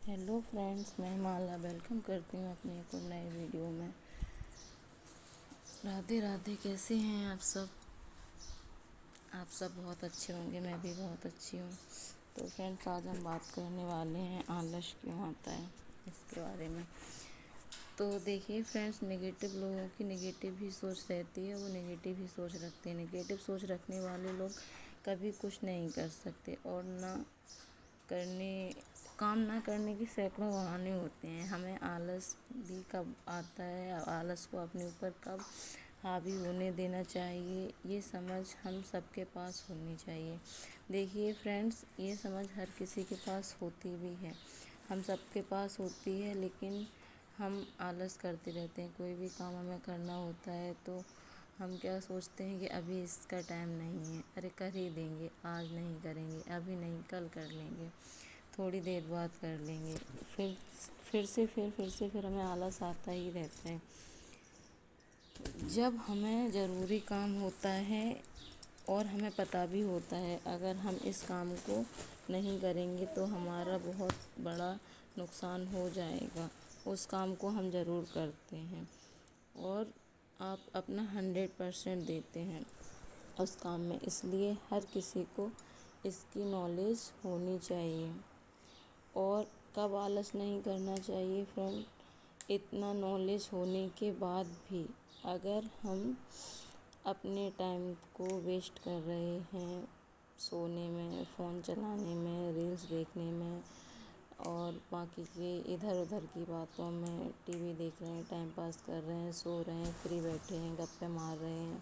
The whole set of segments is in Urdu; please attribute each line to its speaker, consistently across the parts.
Speaker 1: ہیلو فرینڈس، میں مالا ویلکم کرتی ہوں اپنے ایک اور نئے ویڈیو میں۔ رادھے رادھے، کیسے ہیں آپ سب؟ آپ سب بہت اچھے ہوں گے، میں بھی بہت اچھی ہوں۔ تو فرینڈس، آج ہم بات کرنے والے ہیں آلس کیوں آتا ہے اس کے بارے میں۔ تو دیکھیے فرینڈس، نگیٹو لوگوں کی نگیٹو ہی سوچ رہتی ہے، وہ نگیٹو ہی سوچ رکھتے ہیں۔ نگیٹو سوچ رکھنے والے لوگ کبھی کچھ نہیں کر سکتے، اور کام نہ کرنے کی سینکڑوں بہانے ہوتے ہیں۔ ہمیں آلس بھی کب آتا ہے، آلس کو اپنے اوپر کب حاوی ہونے دینا چاہیے، یہ سمجھ ہم سب کے پاس ہونی چاہیے۔ دیکھیے فرینڈس، یہ سمجھ ہر کسی کے پاس ہوتی بھی ہے، ہم سب کے پاس ہوتی ہے، لیکن ہم آلس کرتے رہتے ہیں۔ کوئی بھی کام ہمیں کرنا ہوتا ہے تو ہم کیا سوچتے ہیں کہ ابھی اس کا ٹائم نہیں ہے، ارے کر ہی دیں گے، آج نہیں کریں گے، ابھی نہیں، کل کر لیں گے، تھوڑی دیر بعد کر لیں گے۔ پھر ہمیں آلس آتا ہی رہتا ہے۔ جب ہمیں ضروری کام ہوتا ہے اور ہمیں پتہ بھی ہوتا ہے اگر ہم اس کام کو نہیں کریں گے تو ہمارا بہت بڑا نقصان ہو جائے گا، اس کام کو ہم ضرور کرتے ہیں، اور آپ اپنا 100% دیتے ہیں اس کام میں۔ اس لیے ہر کسی کو اس کی نالج ہونی چاہیے۔ اور کب آلس نہیں کرنا چاہیے فرینڈ؟ اتنا نالج ہونے کے بعد بھی اگر ہم اپنے ٹائم کو ویسٹ کر رہے ہیں سونے میں، فون چلانے میں، ریلز دیکھنے میں، اور باقی کے ادھر ادھر کی باتوں میں، ٹی وی دیکھ رہے ہیں، ٹائم پاس کر رہے ہیں، سو رہے ہیں، فری بیٹھے ہیں، گپیں مار رہے ہیں،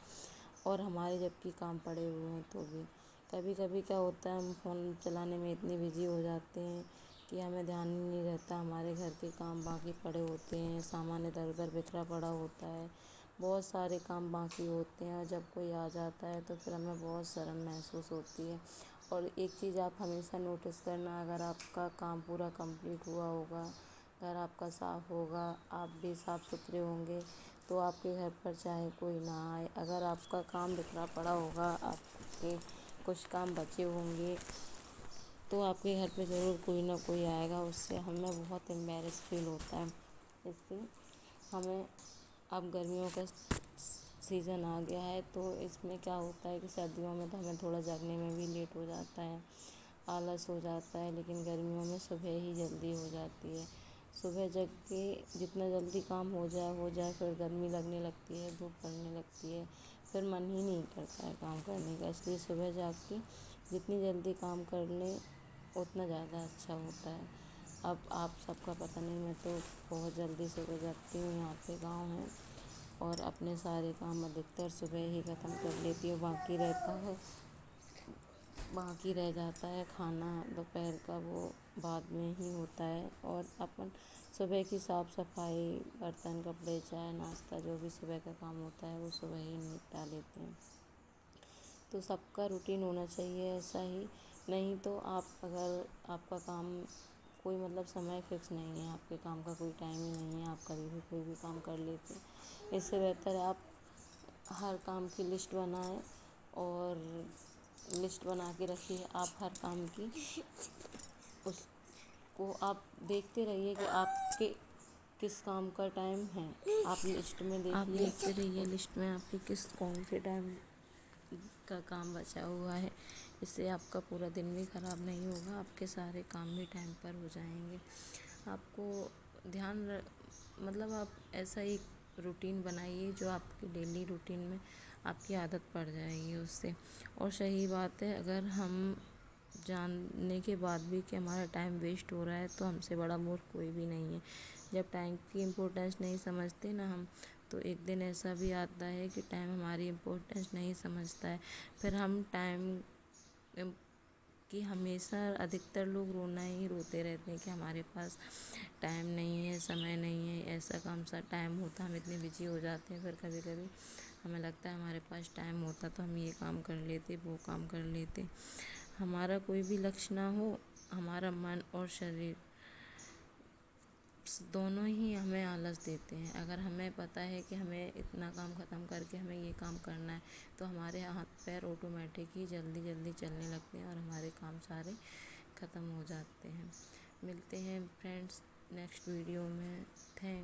Speaker 1: اور ہمارے جبکہ کام پڑے ہوئے ہیں تو بھی کبھی کبھی کیا ہوتا ہے، ہم فون چلانے میں اتنے بزی ہو جاتے ہیں کہ ہمیں دھیان ہی نہیں رہتا، ہمارے گھر کے کام باقی پڑے ہوتے ہیں، سامان ادھر ادھر بکھرا پڑا ہوتا ہے، بہت سارے کام باقی ہوتے ہیں، اور جب کوئی آ جاتا ہے تو پھر ہمیں بہت شرم محسوس ہوتی ہے۔ اور ایک چیز آپ ہمیشہ نوٹس کرنا، اگر آپ کا کام پورا کمپلیٹ ہوا ہوگا، گھر آپ کا صاف ہوگا، آپ بھی صاف ستھرے ہوں گے، تو آپ کے گھر پر چاہے کوئی نہ آئے۔ اگر آپ کا کام بکھرا پڑا ہوگا، آپ کے کچھ کام بچے ہوں گے، تو آپ کے گھر پہ ضرور کوئی نہ کوئی آئے گا، اس سے ہمیں بہت امبیرس فیل ہوتا ہے۔ اس سے ہمیں، اب گرمیوں کا سیزن آ گیا ہے تو اس میں کیا ہوتا ہے کہ سردیوں میں تو ہمیں تھوڑا جاگنے میں بھی لیٹ ہو جاتا ہے، آلس ہو جاتا ہے، لیکن گرمیوں میں صبح ہی جلدی ہو جاتی ہے۔ صبح جگ کے جتنا جلدی کام ہو جائے، پھر گرمی لگنے لگتی ہے، دھوپ پڑنے لگتی ہے، پھر من ہی نہیں کرتا ہے کام کرنے کا۔ اس لیے صبح جاگ کے جتنی جلدی کام کر لیں اتنا زیادہ اچھا ہوتا ہے۔ اب آپ سب کا پتہ نہیں، میں تو بہت جلدی صبح جاگتی ہوں، یہاں پہ گاؤں ہے، اور اپنے سارے کام ادھکتر صبح ہی ختم کر لیتی ہوں۔ باقی رہ جاتا ہے کھانا دوپہر کا، وہ بعد میں ہی ہوتا ہے، اور اپن صبح کی صاف صفائی، برتن کپڑے، چائے ناشتہ، جو بھی صبح کا کام ہوتا ہے وہ صبح ہی نپٹا لیتے ہیں۔ تو سب کا روٹین ہونا چاہیے ایسا ہی، نہیں تو اگر آپ کا کام کوئی سمے فکس نہیں ہے، آپ کے کام کا کوئی ٹائم ہی نہیں ہے، آپ کبھی بھی کوئی بھی کام کر لیتے ہیں، اس سے بہتر ہے آپ ہر کام کی لسٹ بنائیں، اور لسٹ بنا کے رکھیے آپ ہر کام کی، اس کو آپ دیکھتے رہیے کہ آپ کے کس کام کا ٹائم ہے، آپ لسٹ میں دیکھیے، آپ دیکھتے رہیے لسٹ میں آپ کے کون سے ٹائم کا کام بچا ہوا ہے۔ اس سے آپ کا پورا دن بھی خراب نہیں ہوگا، آپ کے سارے کام بھی ٹائم پر ہو جائیں گے۔ آپ کو آپ ایسا ہی روٹین بنائیے جو آپ کی ڈیلی روٹین میں آپ کی عادت پڑ جائے گی اس سے۔ اور صحیح بات ہے، اگر ہم جاننے کے بعد بھی کہ ہمارا ٹائم ویسٹ ہو رہا ہے تو ہم سے بڑا مورخ کوئی بھی نہیں ہے۔ جب ٹائم کی امپورٹینس نہیں سمجھتے نا ہم، تو ایک دن ایسا بھی آتا ہے کہ ٹائم ہماری امپورٹینس نہیں سمجھتا ہے، پھر ہم ٹائم کہ ہمیشہ ادھکتر لوگ رونا ہی روتے رہتے ہیں کہ ہمارے پاس ٹائم نہیں ہے، سمے نہیں ہے، ایسا کام سا ٹائم ہوتا، ہم اتنے بزی ہو جاتے ہیں، پھر کبھی کبھی ہمیں لگتا ہے ہمارے پاس ٹائم ہوتا تو ہم یہ کام کر لیتے، وہ کام کر لیتے۔ ہمارا کوئی بھی لکش نہ ہو، ہمارا من اور شریر دونوں ہی ہمیں آلس دیتے ہیں۔ اگر ہمیں پتہ ہے کہ ہمیں اتنا کام ختم کر کے ہمیں یہ کام کرنا ہے، تو ہمارے ہاتھ پیر آٹومیٹک ہی جلدی جلدی چلنے لگتے ہیں، اور ہمارے کام سارے ختم ہو جاتے ہیں۔ ملتے ہیں فرینڈس نیکسٹ ویڈیو میں. تھینک